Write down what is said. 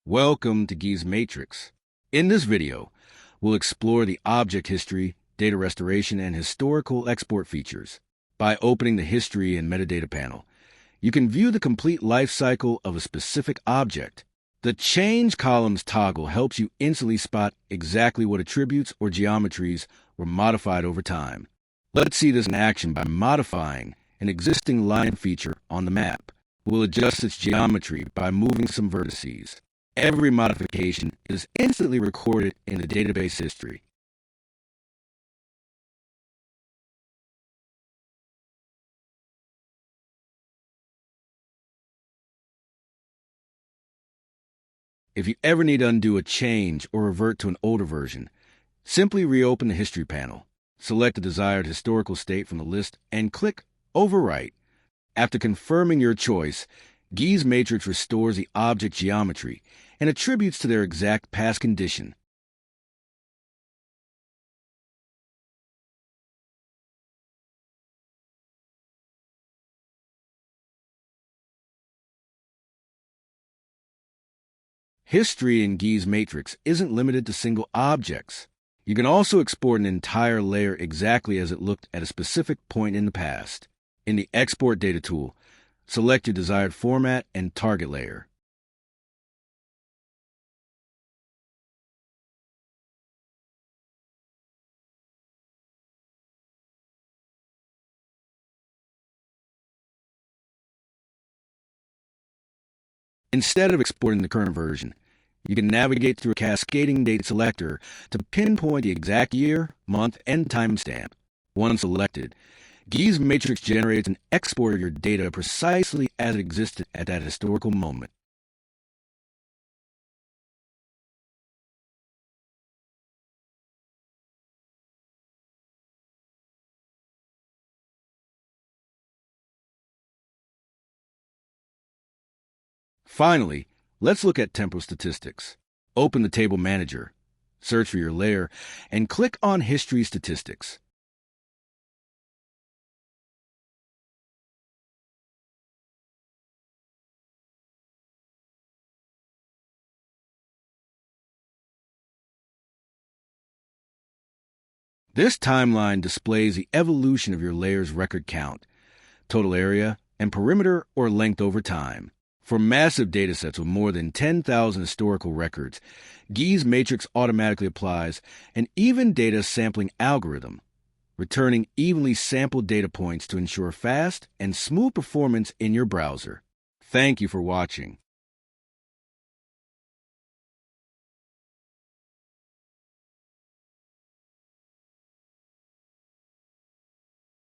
Welcome to Gismatrix. In this video, we'll explore the object history, data restoration, and historical export features. By opening the History and Metadata panel, you can view the complete life cycle of a specific object. The Change columns toggle helps you instantly spot exactly what attributes or geometries were modified over time. Let's see this in action by modifying an existing line feature on the map. We'll adjust its geometry by moving some vertices. Every modification is instantly recorded in the database history. If you ever need to undo a change or revert to an older version, simply reopen the History panel, select the desired historical state from the list, and click Overwrite. After confirming your choice, Gismatrix restores the object geometry and attributes to their exact past condition. History in Gismatrix isn't limited to single objects. You can also export an entire layer exactly as it looked at a specific point in the past. In the Export Data tool, select your desired format and target layer. Instead of exporting the current version, you can navigate through a cascading date selector to pinpoint the exact year, month, and timestamp. Once selected, Gismatrix generates an export of your data precisely as it existed at that historical moment. Finally, let's look at temporal statistics. Open the Table Manager, search for your layer, and click on History Statistics. This timeline displays the evolution of your layer's record count, total area, and perimeter or length over time. For massive datasets with more than 10,000 historical records, Gismatrix automatically applies an even data sampling algorithm, returning evenly sampled data points to ensure fast and smooth performance in your browser. Thank you for watching.